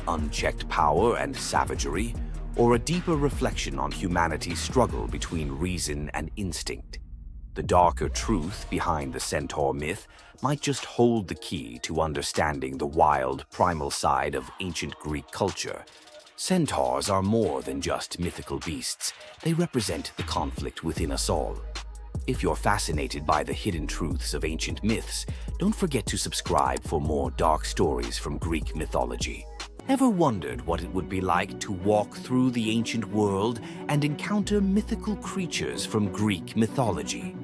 unchecked power and savagery, or a deeper reflection on humanity's struggle between reason and instinct? The darker truth behind the Centaur myth might just hold the key to understanding the wild, primal side of ancient Greek culture. Centaurs are more than just mythical beasts. They represent the conflict within us all. If you're fascinated by the hidden truths of ancient myths, don't forget to subscribe for more dark stories from Greek mythology. Ever wondered what it would be like to walk through the ancient world and encounter mythical creatures from Greek mythology?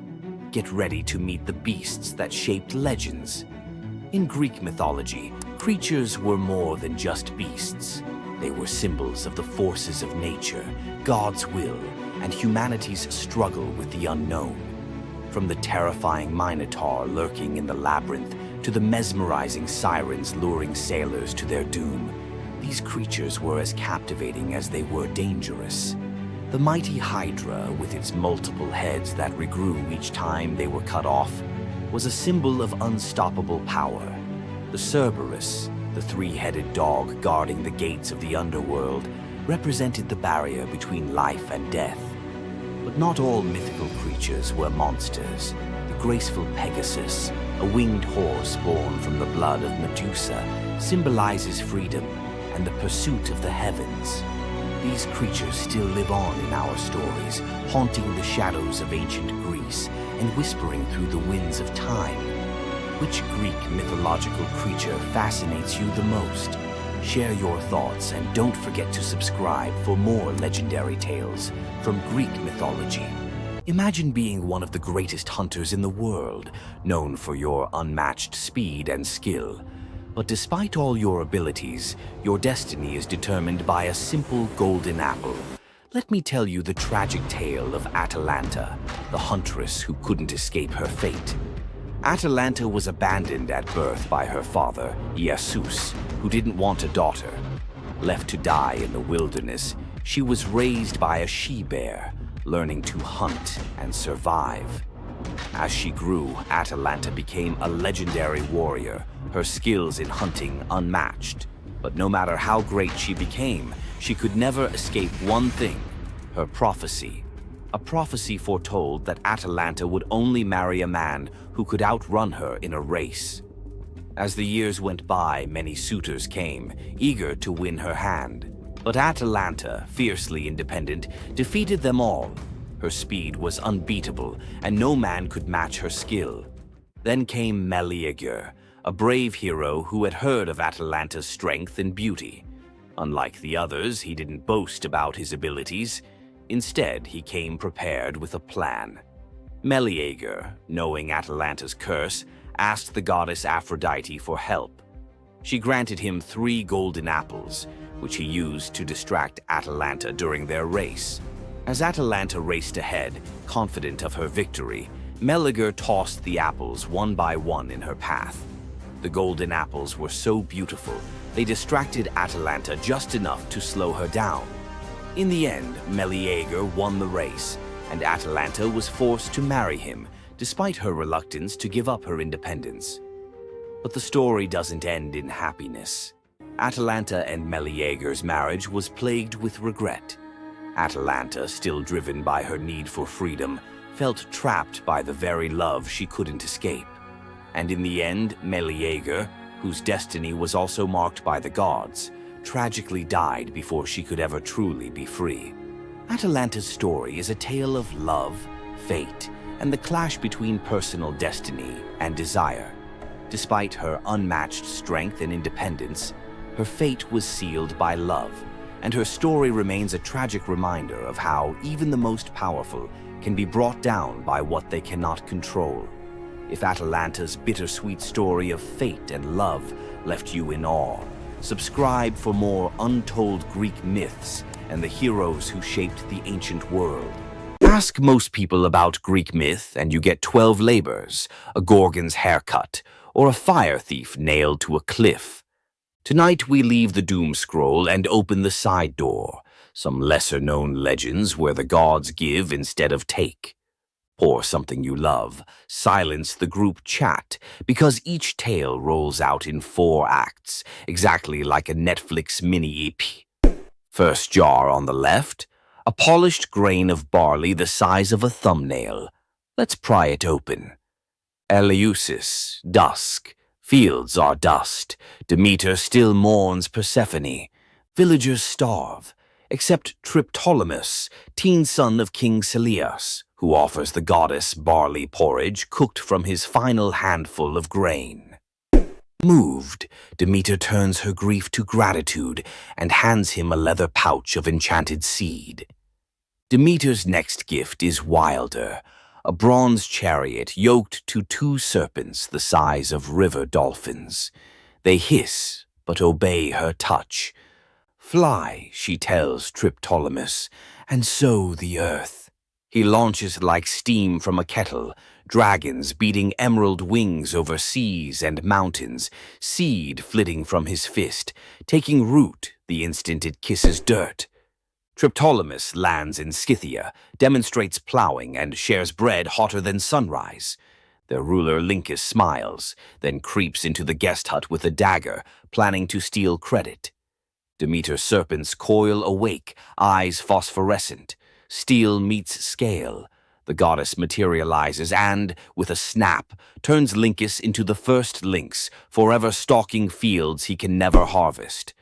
Get ready to meet the beasts that shaped legends. In Greek mythology, creatures were more than just beasts. They were symbols of the forces of nature, God's will, and humanity's struggle with the unknown. From the terrifying Minotaur lurking in the labyrinth to the mesmerizing sirens luring sailors to their doom, these creatures were as captivating as they were dangerous. The mighty Hydra, with its multiple heads that regrew each time they were cut off, was a symbol of unstoppable power. The Cerberus, the three-headed dog guarding the gates of the underworld, represented the barrier between life and death. But not all mythical creatures were monsters. The graceful Pegasus, a winged horse born from the blood of Medusa, symbolizes freedom and the pursuit of the heavens. These creatures still live on in our stories, haunting the shadows of ancient Greece and whispering through the winds of time. Which Greek mythological creature fascinates you the most? Share your thoughts and don't forget to subscribe for more legendary tales from Greek mythology. Imagine being one of the greatest hunters in the world, known for your unmatched speed and skill. But despite all your abilities, your destiny is determined by a simple golden apple. Let me tell you the tragic tale of Atalanta, the huntress who couldn't escape her fate. Atalanta was abandoned at birth by her father, Zeus, who didn't want a daughter. Left to die in the wilderness, she was raised by a she-bear, learning to hunt and survive. As she grew, Atalanta became a legendary warrior, her skills in hunting unmatched. But no matter how great she became, she could never escape one thing: her prophecy. A prophecy foretold that Atalanta would only marry a man who could outrun her in a race. As the years went by, many suitors came, eager to win her hand. But Atalanta, fiercely independent, defeated them all. Her speed was unbeatable, and no man could match her skill. Then came Medea, a brave hero who had heard of Atalanta's strength and beauty. Unlike the others, he didn't boast about his abilities. Instead, he came prepared with a plan. Medea, knowing Atalanta's curse, asked the goddess Aphrodite for help. She granted him 3 golden apples, which he used to distract Atalanta during their race. As Atalanta raced ahead, confident of her victory, Medea tossed the apples one by one in her path. The golden apples were so beautiful, they distracted Atalanta just enough to slow her down. In the end, Medea won the race, and Atalanta was forced to marry him, despite her reluctance to give up her independence. But the story doesn't end in happiness. Atalanta and Medea's marriage was plagued with regret. Atalanta, still driven by her need for freedom, felt trapped by the very love she couldn't escape. And in the end, Medea, whose destiny was also marked by the gods, tragically died before she could ever truly be free. Atalanta's story is a tale of love, fate, and the clash between personal destiny and desire. Despite her unmatched strength and independence, her fate was sealed by love, and her story remains a tragic reminder of how even the most powerful can be brought down by what they cannot control. If Atalanta's bittersweet story of fate and love left you in awe, subscribe for more untold Greek myths and the heroes who shaped the ancient world. Ask most people about Greek myth and you get 12 labors, a Gorgon's haircut, or a fire thief nailed to a cliff. Tonight we leave the doom scroll and open the side door, some lesser-known legends where the gods give instead of take. Pour something you love, silence the group chat, because each tale rolls out in 4 acts, exactly like a Netflix mini-EP. First jar on the left, a polished grain of barley the size of a thumbnail. Let's pry it open. Eleusis, dusk. Fields are dust. Demeter still mourns Persephone. Villagers starve, except Triptolemus, teen son of King Celeus, who offers the goddess barley porridge cooked from his final handful of grain. Moved, Demeter turns her grief to gratitude and hands him a leather pouch of enchanted seed. Demeter's next gift is wilder, a bronze chariot yoked to 2 serpents the size of river dolphins. They hiss, but obey her touch. Fly, she tells Triptolemus, and sow the earth. He launches like steam from a kettle, dragons beating emerald wings over seas and mountains, seed flitting from his fist, taking root the instant it kisses dirt. Triptolemus lands in Scythia, demonstrates plowing, and shares bread hotter than sunrise. Their ruler Lincus smiles, then creeps into the guest hut with a dagger, planning to steal credit. Demeter's serpents coil awake, eyes phosphorescent. Steel meets scale. The goddess materializes and, with a snap, turns Lincus into the first lynx, forever stalking fields he can never harvest.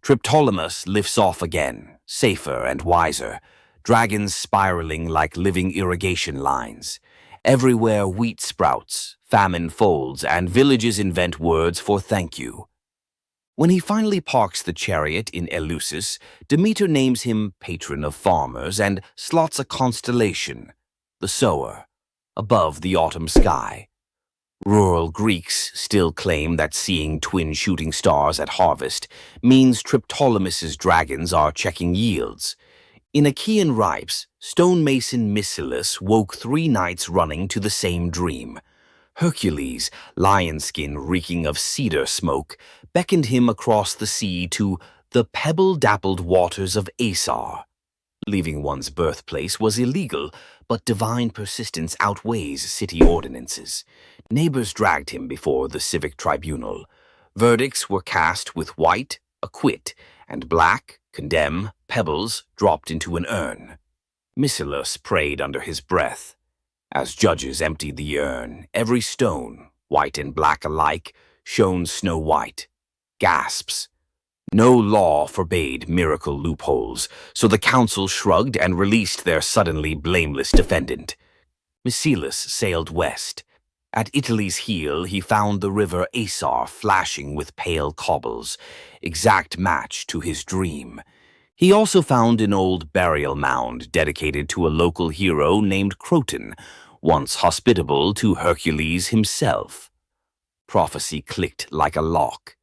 Triptolemus lifts off again, safer and wiser, dragons spiraling like living irrigation lines. Everywhere wheat sprouts, famine folds, and villages invent words for thank you. When he finally parks the chariot in Eleusis, Demeter names him patron of farmers and slots a constellation, the sower, above the autumn sky. Rural Greeks still claim that seeing twin shooting stars at harvest means Triptolemus's dragons are checking yields. In Achaean ripes, stonemason Mycilus woke 3 nights running to the same dream. Hercules, lion skin reeking of cedar smoke, beckoned him across the sea to the pebble-dappled waters of Asar. Leaving one's birthplace was illegal, but divine persistence outweighs city ordinances. Neighbors dragged him before the civic tribunal. Verdicts were cast with white, acquit, and black, condemn, pebbles dropped into an urn. Mycilus prayed under his breath. As judges emptied the urn, every stone, white and black alike, shone snow-white. Gasps. No law forbade miracle loopholes, so the council shrugged and released their suddenly blameless defendant. Mycilus sailed west. At Italy's heel, he found the river Asar flashing with pale cobbles, exact match to his dream. He also found an old burial mound dedicated to a local hero named Croton, once hospitable to Hercules himself. Prophecy clicked like a lock.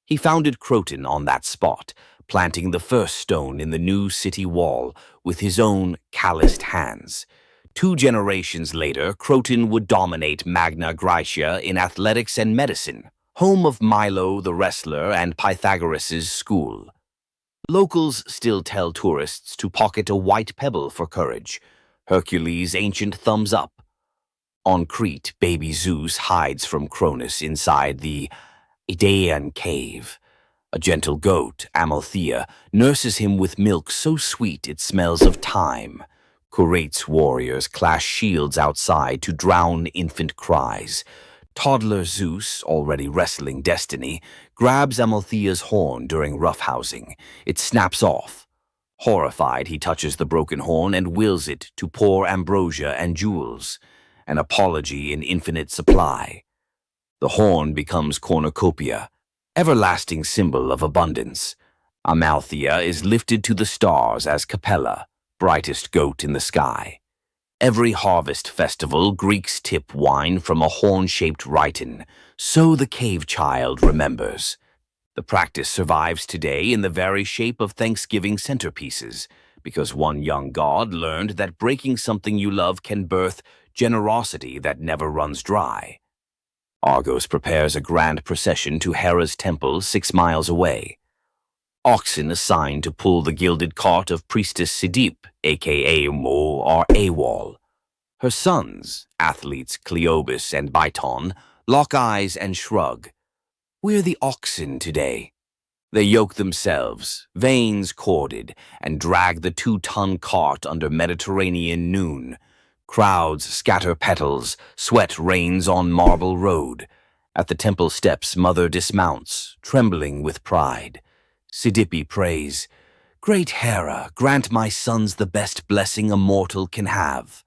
He founded Croton on that spot, planting the first stone in the new city wall with his own calloused hands. 2 generations later, Croton would dominate Magna Graecia in athletics and medicine, home of Milo the wrestler and Pythagoras' school. Locals still tell tourists to pocket a white pebble for courage, Hercules' ancient thumbs up. On Crete, baby Zeus hides from Cronus inside the Idaean cave. A gentle goat, Amalthea, nurses him with milk so sweet it smells of thyme. Curate's warriors clash shields outside to drown infant cries. Toddler Zeus, already wrestling destiny, grabs Amalthea's horn during roughhousing. It snaps off. Horrified, he touches the broken horn and wills it to pour ambrosia and jewels, an apology in infinite supply. The horn becomes cornucopia, everlasting symbol of abundance. Amalthea is lifted to the stars as Capella, brightest goat in the sky. Every harvest festival, Greeks tip wine from a horn-shaped rhyton, so the cave child remembers. The practice survives today in the very shape of Thanksgiving centerpieces, because one young god learned that breaking something you love can birth generosity that never runs dry. Argos prepares a grand procession to Hera's temple 6 miles away. Oxen assigned to pull the gilded cart of Priestess Sidip, aka Mo or Awal. Her sons, athletes Cleobus and Biton, lock eyes and shrug. We're the oxen today. They yoke themselves, veins corded, and drag the 2-ton cart under Mediterranean noon. Crowds scatter petals, sweat rains on marble road. At the temple steps, mother dismounts, trembling with pride. Sidippe prays, "Great Hera, grant my sons the best blessing a mortal can have."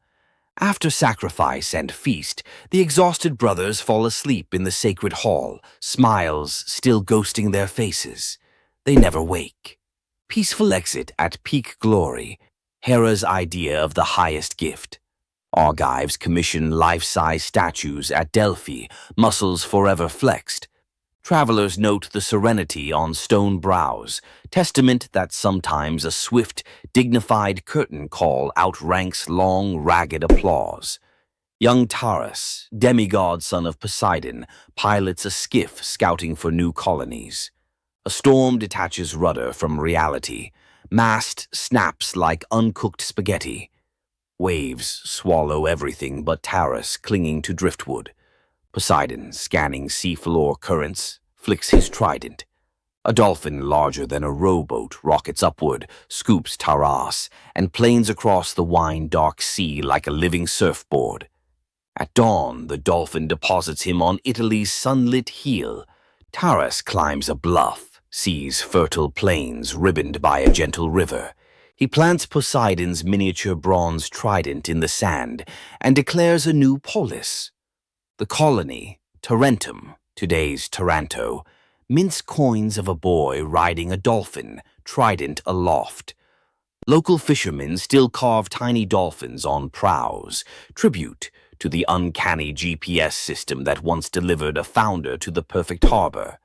After sacrifice and feast, the exhausted brothers fall asleep in the sacred hall, smiles still ghosting their faces. They never wake. Peaceful exit at peak glory, Hera's idea of the highest gift. Argives commission life-size statues at Delphi, muscles forever flexed. Travelers note the serenity on stone brows, testament that sometimes a swift, dignified curtain call outranks long, ragged applause. Young Taurus, demigod son of Poseidon, pilots a skiff scouting for new colonies. A storm detaches rudder from reality. Mast snaps like uncooked spaghetti. Waves swallow everything but Taurus clinging to driftwood. Poseidon, scanning seafloor currents, flicks his trident. A dolphin larger than a rowboat rockets upward, scoops Taras, and planes across the wine-dark sea like a living surfboard. At dawn, the dolphin deposits him on Italy's sunlit heel. Taras climbs a bluff, sees fertile plains ribboned by a gentle river. He plants Poseidon's miniature bronze trident in the sand and declares a new polis. The colony, Tarentum, today's Taranto, mints coins of a boy riding a dolphin, trident aloft. Local fishermen still carve tiny dolphins on prows, tribute to the uncanny GPS system that once delivered a founder to the perfect harbor.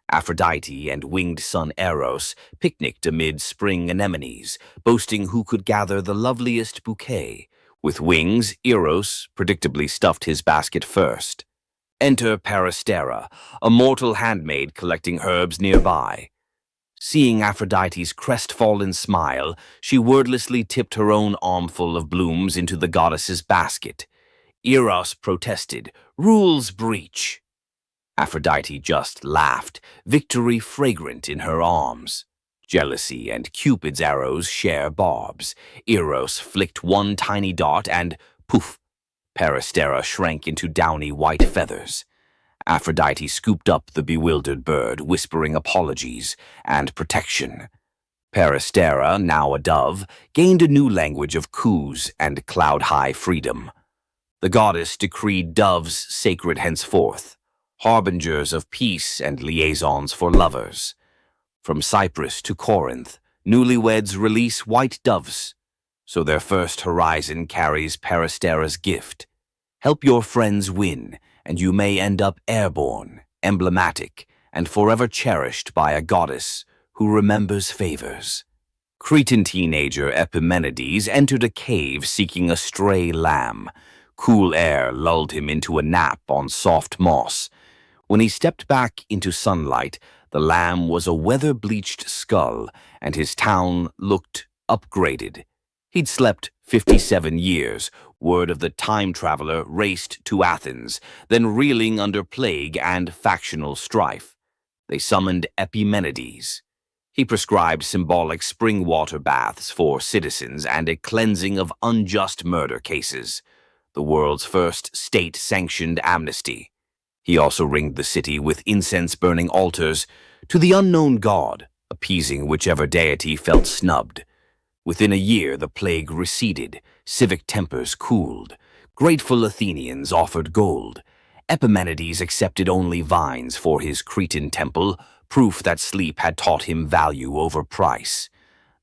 Aphrodite and winged son Eros picnicked amid spring anemones, boasting who could gather the loveliest bouquet. With wings, Eros predictably stuffed his basket first. Enter Peristera, a mortal handmaid collecting herbs nearby. Seeing Aphrodite's crestfallen smile, she wordlessly tipped her own armful of blooms into the goddess's basket. Eros protested, "Rules breach." Aphrodite just laughed, victory fragrant in her arms. Jealousy and Cupid's arrows share barbs. Eros flicked one tiny dart and, poof, Peristera shrank into downy white feathers. Aphrodite scooped up the bewildered bird, whispering apologies and protection. Peristera, now a dove, gained a new language of coos and cloud-high freedom. The goddess decreed doves sacred henceforth, harbingers of peace and liaisons for lovers. From Cyprus to Corinth, newlyweds release white doves, so their first horizon carries Peristera's gift. Help your friends win, and you may end up airborne, emblematic, and forever cherished by a goddess who remembers favors. Cretan teenager Epimenides entered a cave seeking a stray lamb. Cool air lulled him into a nap on soft moss. When he stepped back into sunlight, the lamb was a weather-bleached skull, and his town looked upgraded. He'd slept 57 years. Word of the time traveler raced to Athens, then reeling under plague and factional strife. They summoned Epimenides. He prescribed symbolic spring water baths for citizens and a cleansing of unjust murder cases, the world's first state-sanctioned amnesty. He also ringed the city with incense-burning altars to the unknown god, appeasing whichever deity felt snubbed. Within a year, the plague receded, civic tempers cooled. Grateful Athenians offered gold. Epimenides accepted only vines for his Cretan temple, proof that sleep had taught him value over price.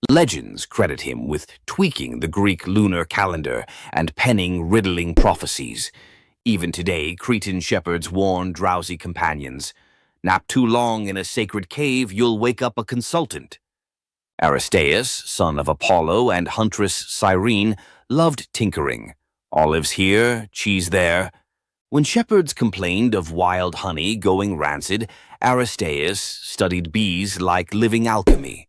Legends credit him with tweaking the Greek lunar calendar and penning riddling prophecies. Even today, Cretan shepherds warn drowsy companions, "Nap too long in a sacred cave, you'll wake up a consultant." Aristaeus, son of Apollo and huntress Cyrene, loved tinkering. Olives here, cheese there. When shepherds complained of wild honey going rancid, Aristaeus studied bees like living alchemy.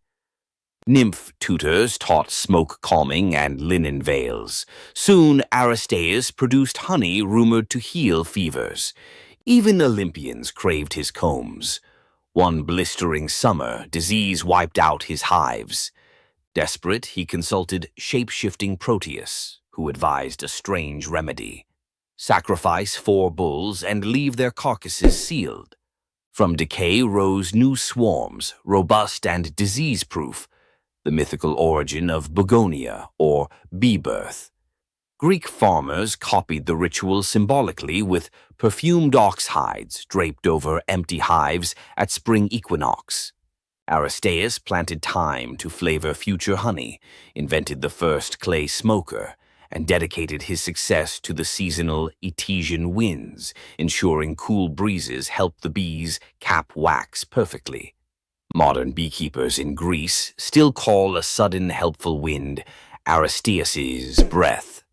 Nymph tutors taught smoke calming and linen veils. Soon Aristaeus produced honey rumored to heal fevers. Even Olympians craved his combs. One blistering summer, disease wiped out his hives. Desperate, he consulted shape-shifting Proteus, who advised a strange remedy. Sacrifice 4 bulls and leave their carcasses sealed. From decay rose new swarms, robust and disease-proof, the mythical origin of begonia, or bee birth. Greek farmers copied the ritual symbolically with perfumed ox hides draped over empty hives at spring equinox. Aristaeus planted thyme to flavor future honey, invented the first clay smoker, and dedicated his success to the seasonal Etesian winds, ensuring cool breezes helped the bees cap wax perfectly. Modern beekeepers in Greece still call a sudden helpful wind Aristaeus's breath.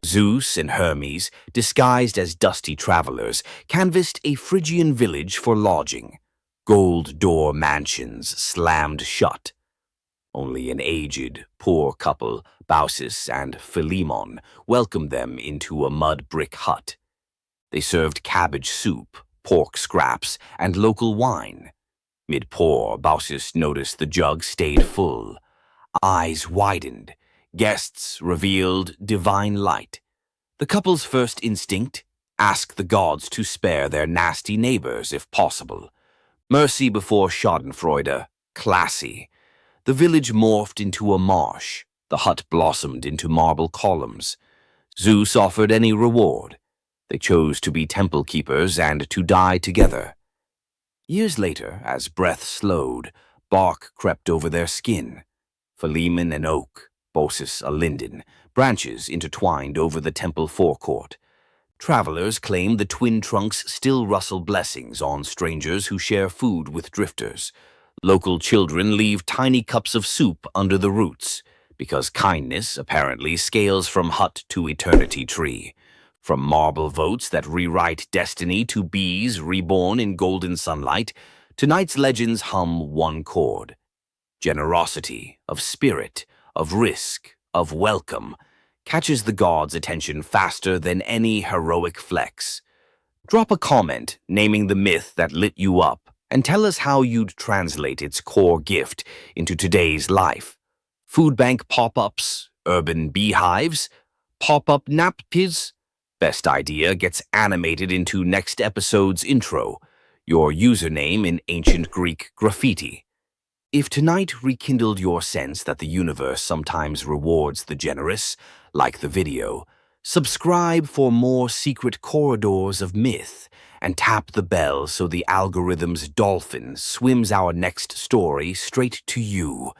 Zeus and Hermes, disguised as dusty travelers, canvassed a Phrygian village for lodging. Gold door mansions slammed shut. Only an aged, poor couple, Baucis and Philemon, welcomed them into a mud brick hut. They served cabbage soup, pork scraps, and local wine. Mid-pour, Baucis noticed the jug stayed full. Eyes widened. Guests revealed divine light. The couple's first instinct? Ask the gods to spare their nasty neighbors if possible. Mercy before schadenfreude, classy. The village morphed into a marsh. The hut blossomed into marble columns. Zeus offered any reward. They chose to be temple keepers and to die together. Years later, as breath slowed, bark crept over their skin. Philemon an oak, Baucis a linden, branches intertwined over the temple forecourt. Travelers claim the twin trunks still rustle blessings on strangers who share food with drifters. Local children leave tiny cups of soup under the roots, because kindness apparently scales from hut to eternity tree. From marble votes that rewrite destiny to bees reborn in golden sunlight, tonight's legends hum one chord. Generosity, of spirit, of risk, of welcome, catches the gods' attention faster than any heroic flex. Drop a comment naming the myth that lit you up and tell us how you'd translate its core gift into today's life. Food bank pop-ups, urban beehives, pop-up nappies. Best idea gets animated into next episode's intro, your username in ancient Greek graffiti. If tonight rekindled your sense that the universe sometimes rewards the generous, like the video, subscribe for more secret corridors of myth and tap the bell so the algorithm's dolphin swims our next story straight to you.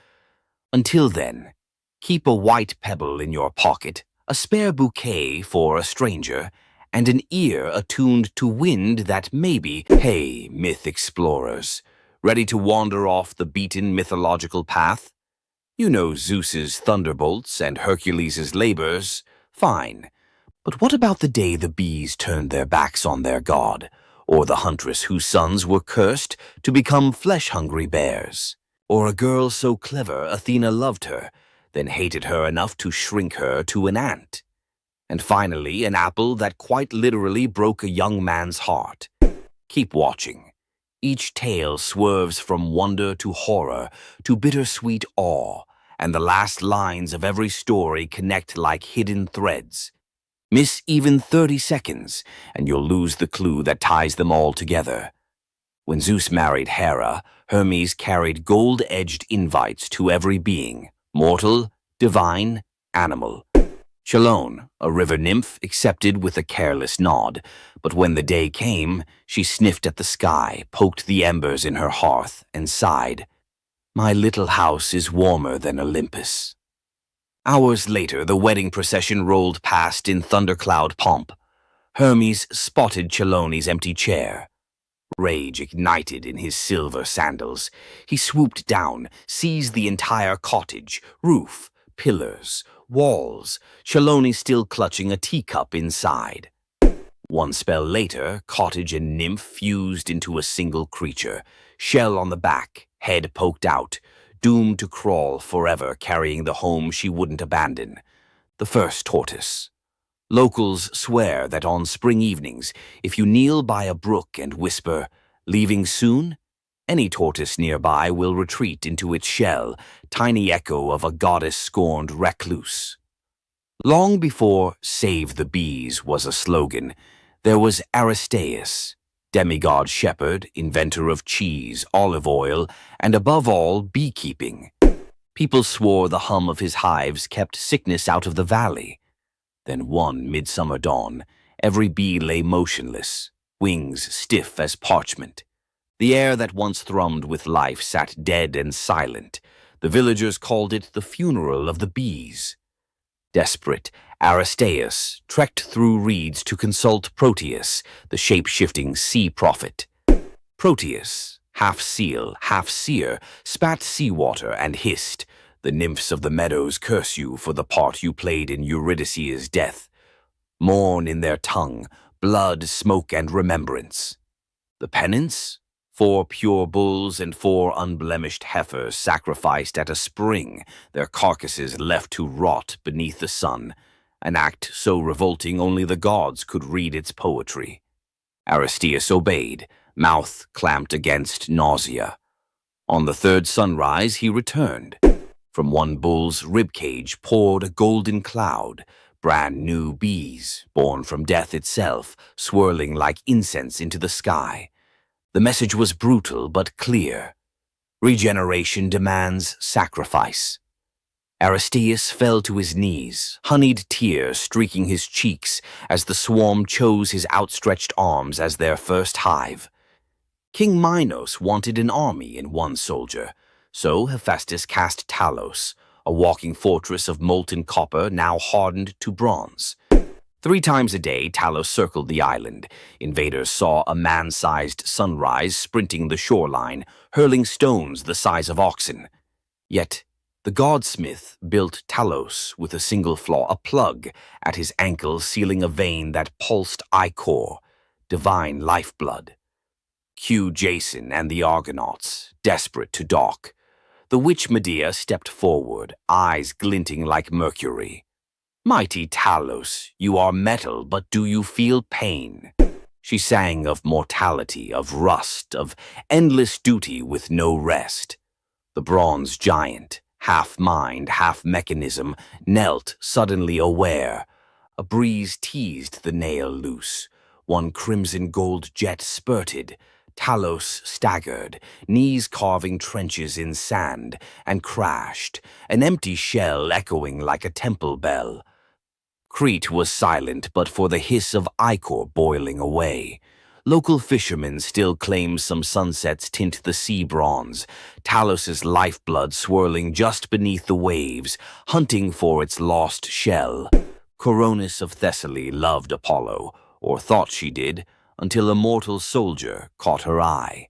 Until then, keep a white pebble in your pocket, a spare bouquet for a stranger, and an ear attuned to wind that maybe, hey, myth explorers, ready to wander off the beaten mythological path? You know Zeus's thunderbolts and Hercules' labors. Fine. But what about the day the bees turned their backs on their god, or the huntress whose sons were cursed to become flesh-hungry bears? Or a girl so clever Athena loved her, then hated her enough to shrink her to an ant? And finally, an apple that quite literally broke a young man's heart. Keep watching. Each tale swerves from wonder to horror to bittersweet awe, and the last lines of every story connect like hidden threads. Miss even 30 seconds, and you'll lose the clue that ties them all together. When Zeus married Hera, Hermes carried gold-edged invites to every being, mortal, divine, animal. Chelone, a river nymph, accepted with a careless nod, but when the day came, she sniffed at the sky, poked the embers in her hearth, and sighed, "My little house is warmer than Olympus." Hours later, the wedding procession rolled past in thundercloud pomp. Hermes spotted Chelone's empty chair. Rage ignited in his silver sandals. He swooped down, seized the entire cottage, roof, pillars, walls, Chelone still clutching a teacup inside. One spell later, cottage and nymph fused into a single creature, shell on the back, head poked out, doomed to crawl forever carrying the home she wouldn't abandon. The first tortoise. Locals swear that on spring evenings, if you kneel by a brook and whisper, "Leaving soon?" any tortoise nearby will retreat into its shell, tiny echo of a goddess-scorned recluse. Long before "Save the Bees" was a slogan, there was Aristaeus, demigod shepherd, inventor of cheese, olive oil, and above all, beekeeping. People swore the hum of his hives kept sickness out of the valley. Then one midsummer dawn, every bee lay motionless, wings stiff as parchment. The air that once thrummed with life sat dead and silent. The villagers called it the funeral of the bees. Desperate, Aristaeus trekked through reeds to consult Proteus, the shape-shifting sea prophet. Proteus, half seal, half seer, spat seawater and hissed, "The nymphs of the meadows curse you for the part you played in Eurydice's death. Mourn in their tongue, blood, smoke, and remembrance." The penance? 4 pure bulls and 4 unblemished heifers sacrificed at a spring, their carcasses left to rot beneath the sun, an act so revolting only the gods could read its poetry. Aristaeus obeyed, mouth clamped against nausea. On the 3rd sunrise he returned. From one bull's ribcage poured a golden cloud, brand new bees, born from death itself, swirling like incense into the sky. The message was brutal but clear. Regeneration demands sacrifice. Aristaeus fell to his knees, honeyed tears streaking his cheeks as the swarm chose his outstretched arms as their first hive. King Minos wanted an army in one soldier, so Hephaestus cast Talos, a walking fortress of molten copper now hardened to bronze. 3 times a day, Talos circled the island. Invaders saw a man-sized sunrise sprinting the shoreline, hurling stones the size of oxen. Yet, the godsmith built Talos with a single flaw, a plug at his ankle sealing a vein that pulsed ichor, divine lifeblood. Cue Jason and the Argonauts, desperate to dock. The witch Medea stepped forward, eyes glinting like mercury. "Mighty Talos, you are metal, but do you feel pain?" She sang of mortality, of rust, of endless duty with no rest. The bronze giant, half mind, half mechanism, knelt, suddenly aware. A breeze teased the nail loose. One crimson gold jet spurted. Talos staggered, knees carving trenches in sand, and crashed, an empty shell echoing like a temple bell. Crete was silent but for the hiss of ichor boiling away. Local fishermen still claim some sunsets tint the sea bronze, Talos's lifeblood swirling just beneath the waves, hunting for its lost shell. Coronis of Thessaly loved Apollo, or thought she did, until a mortal soldier caught her eye.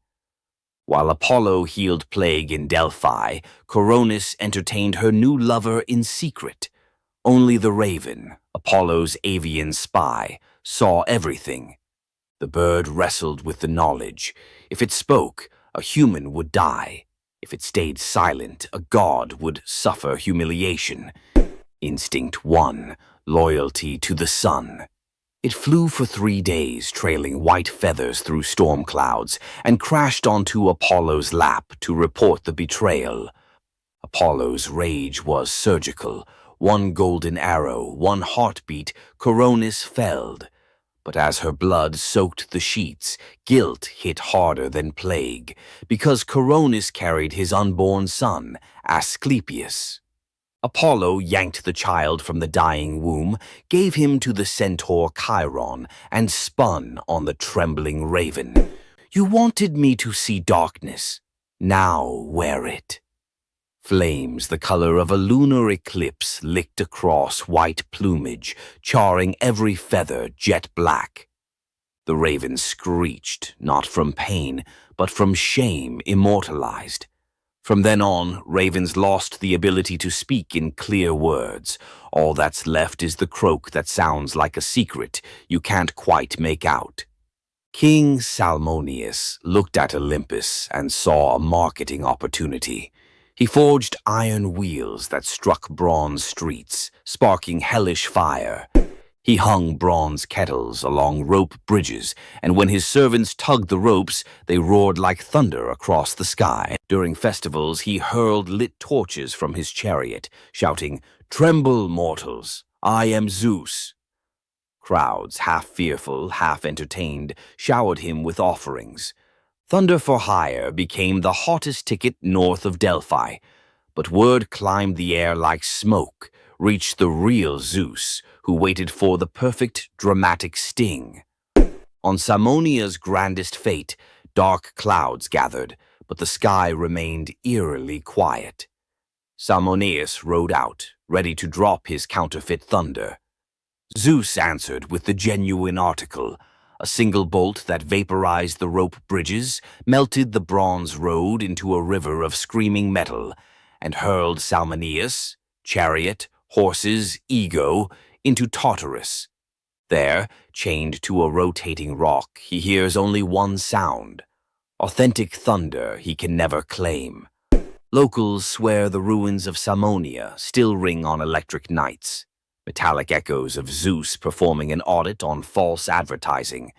While Apollo healed plague in Delphi, Coronis entertained her new lover in secret. Only the raven, Apollo's avian spy, saw everything. The bird wrestled with the knowledge. If it spoke, a human would die. If it stayed silent, a god would suffer humiliation. Instinct won, loyalty to the sun. It flew for 3 days, trailing white feathers through storm clouds, and crashed onto Apollo's lap to report the betrayal. Apollo's rage was surgical. One golden arrow, one heartbeat, Coronis felled. But as her blood soaked the sheets, guilt hit harder than plague, because Coronis carried his unborn son, Asclepius. Apollo yanked the child from the dying womb, gave him to the centaur Chiron, and spun on the trembling raven. "You wanted me to see darkness. Now wear it." Flames the color of a lunar eclipse licked across white plumage, charring every feather jet black. The raven screeched, not from pain, but from shame immortalized. From then on, ravens lost the ability to speak in clear words. All that's left is the croak that sounds like a secret you can't quite make out. King Salmoneus looked at Olympus and saw a marketing opportunity. He forged iron wheels that struck bronze streets, sparking hellish fire. He hung bronze kettles along rope bridges, and when his servants tugged the ropes, they roared like thunder across the sky. During festivals, he hurled lit torches from his chariot, shouting, "Tremble, mortals! I am Zeus!" Crowds, half fearful, half entertained, showered him with offerings. Thunder for Hire became the hottest ticket north of Delphi, but word climbed the air like smoke, reached the real Zeus, who waited for the perfect dramatic sting. On Samonia's grandest fete, dark clouds gathered, but the sky remained eerily quiet. Salmoneus rode out, ready to drop his counterfeit thunder. Zeus answered with the genuine article, a single bolt that vaporized the rope bridges, melted the bronze road into a river of screaming metal, and hurled Salmoneus, chariot, horses, ego, into Tartarus. There, chained to a rotating rock, he hears only one sound. Authentic thunder he can never claim. Locals swear the ruins of Salmonia still ring on electric nights. Metallic echoes of Zeus performing an audit on false advertising.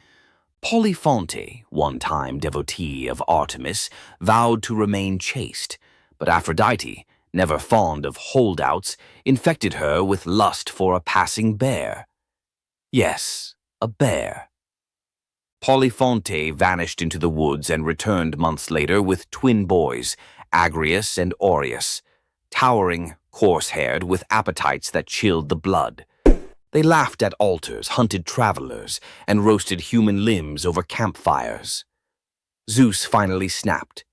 Polyphonte, one-time devotee of Artemis, vowed to remain chaste, but Aphrodite, never fond of holdouts, infected her with lust for a passing bear. Yes, a bear. Polyphonte vanished into the woods and returned months later with twin boys, Agrius and Aureus, towering, coarse-haired, with appetites that chilled the blood. They laughed at altars, hunted travelers, and roasted human limbs over campfires. Zeus finally snapped.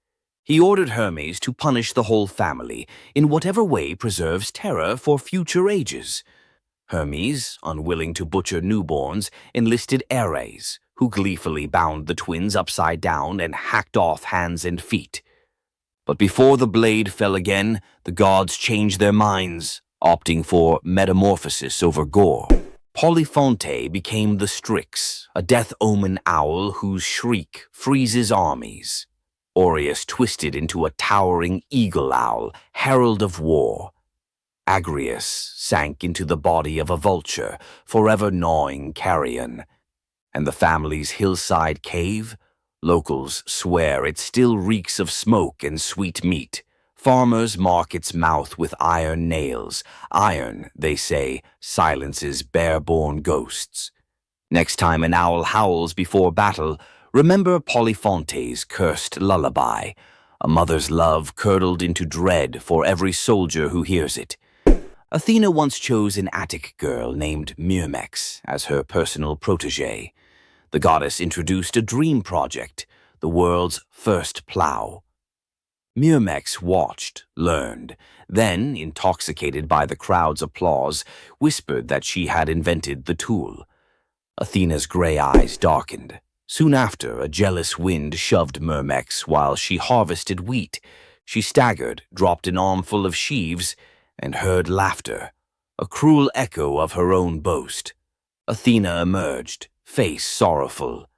He ordered Hermes to punish the whole family in whatever way preserves terror for future ages. Hermes, unwilling to butcher newborns, enlisted Ares, who gleefully bound the twins upside down and hacked off hands and feet. But before the blade fell again, the gods changed their minds, opting for metamorphosis over gore. Polyphonte became the Strix, a death-omen owl whose shriek freezes armies. Aureus twisted into a towering eagle owl, herald of war. Agrius sank into the body of a vulture, forever gnawing carrion. And the family's hillside cave? Locals swear it still reeks of smoke and sweet meat. Farmers mark its mouth with iron nails. Iron, they say, silences bare-born ghosts. Next time an owl howls before battle, remember Polyphonte's cursed lullaby, a mother's love curdled into dread for every soldier who hears it. Athena once chose an Attic girl named Myrmex as her personal protégé. The goddess introduced a dream project, the world's first plow. Myrmex watched, learned, then, intoxicated by the crowd's applause, whispered that she had invented the tool. Athena's gray eyes darkened. Soon after, a jealous wind shoved Myrmex while she harvested wheat. She staggered, dropped an armful of sheaves, and heard laughter, a cruel echo of her own boast. Athena emerged, face sorrowful.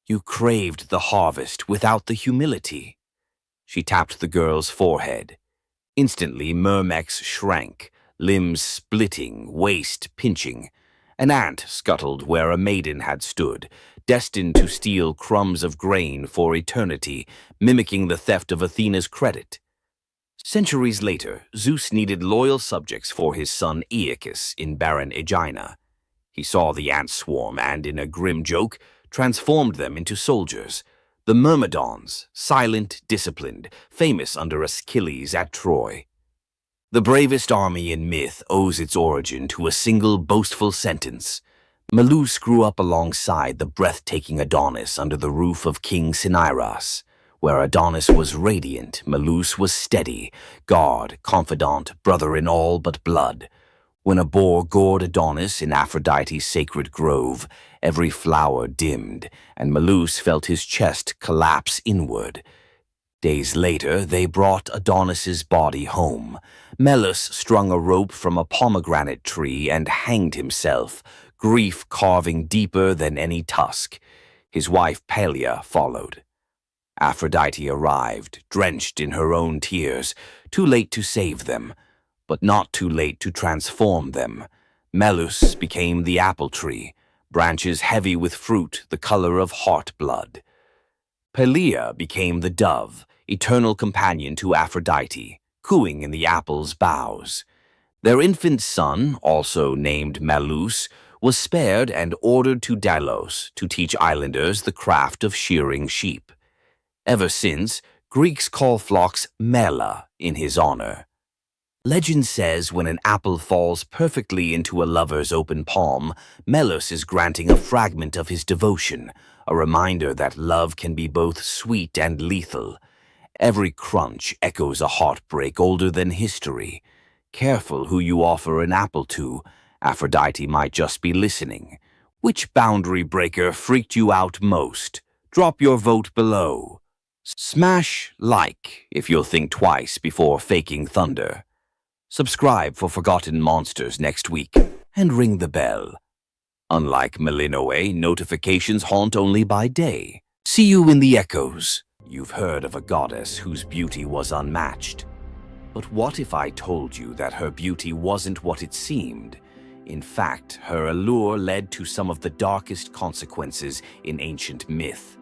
"You craved the harvest without the humility." She tapped the girl's forehead. Instantly, Myrmex shrank, limbs splitting, waist pinching. An ant scuttled where a maiden had stood, destined to steal crumbs of grain for eternity, mimicking the theft of Athena's credit. Centuries later, Zeus needed loyal subjects for his son Aeacus in barren Aegina. He saw the ant swarm and, in a grim joke, transformed them into soldiers. The Myrmidons, silent, disciplined, famous under Achilles at Troy. The bravest army in myth owes its origin to a single boastful sentence. Medusa grew up alongside the breathtaking Adonis under the roof of King Cinyras. Where Adonis was radiant, Medusa was steady, guard, confidant, brother in all but blood. When a boar gored Adonis in Aphrodite's sacred grove, every flower dimmed, and Medusa felt his chest collapse inward. Days later, they brought Adonis's body home. Melas strung a rope from a pomegranate tree and hanged himself, grief carving deeper than any tusk. His wife Pelea followed. Aphrodite arrived, drenched in her own tears, too late to save them, but not too late to transform them. Medusa became the apple tree, branches heavy with fruit the color of heart blood. Pelea became the dove, eternal companion to Aphrodite, cooing in the apple's boughs. Their infant son, also named Medusa, was spared and ordered to Delos to teach islanders the craft of shearing sheep. Ever since, Greeks call flocks mela in his honor. Legend says when an apple falls perfectly into a lover's open palm, Medusa is granting a fragment of his devotion, a reminder that love can be both sweet and lethal. Every crunch echoes a heartbreak older than history. Careful who you offer an apple to. Aphrodite might just be listening. Which boundary breaker freaked you out most? Drop your vote below. Smash like if you'll think twice before faking thunder. Subscribe for Forgotten Monsters next week, and ring the bell. Unlike Melinoe, notifications haunt only by day. See you in the echoes. You've heard of a goddess whose beauty was unmatched. But what if I told you that her beauty wasn't what it seemed? In fact, her allure led to some of the darkest consequences in ancient myth.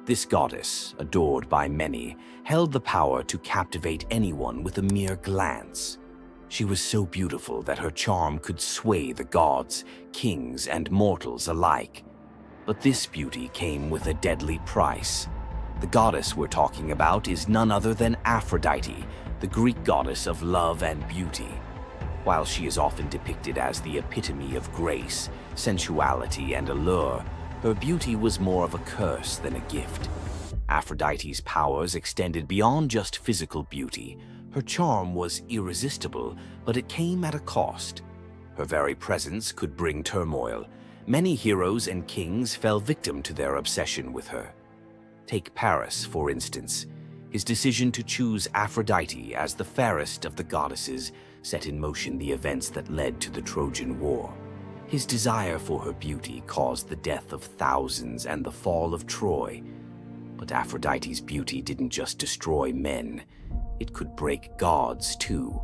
This goddess, adored by many, held the power to captivate anyone with a mere glance. She was so beautiful that her charm could sway the gods, kings, and mortals alike. But this beauty came with a deadly price. The goddess we're talking about is none other than Aphrodite, the Greek goddess of love and beauty. While she is often depicted as the epitome of grace, sensuality, and allure, her beauty was more of a curse than a gift. Aphrodite's powers extended beyond just physical beauty. Her charm was irresistible, but it came at a cost. Her very presence could bring turmoil. Many heroes and kings fell victim to their obsession with her. Take Paris, for instance. His decision to choose Aphrodite as the fairest of the goddesses set in motion the events that led to the Trojan War. His desire for her beauty caused the death of thousands and the fall of Troy. But Aphrodite's beauty didn't just destroy men. It could break gods, too.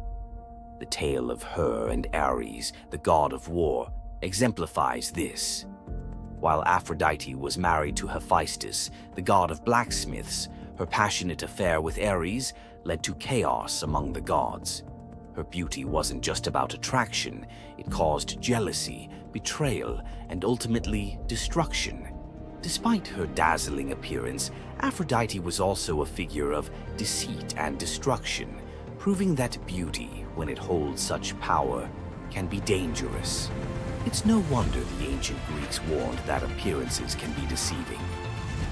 The tale of her and Ares, the god of war, exemplifies this. While Aphrodite was married to Hephaestus, the god of blacksmiths, her passionate affair with Ares led to chaos among the gods. Her beauty wasn't just about attraction, it caused jealousy, betrayal, and ultimately destruction. Despite her dazzling appearance, Aphrodite was also a figure of deceit and destruction, proving that beauty, when it holds such power, can be dangerous. It's no wonder the ancient Greeks warned that appearances can be deceiving.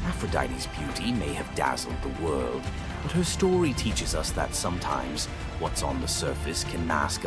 Aphrodite's beauty may have dazzled the world, but her story teaches us that sometimes what's on the surface can mask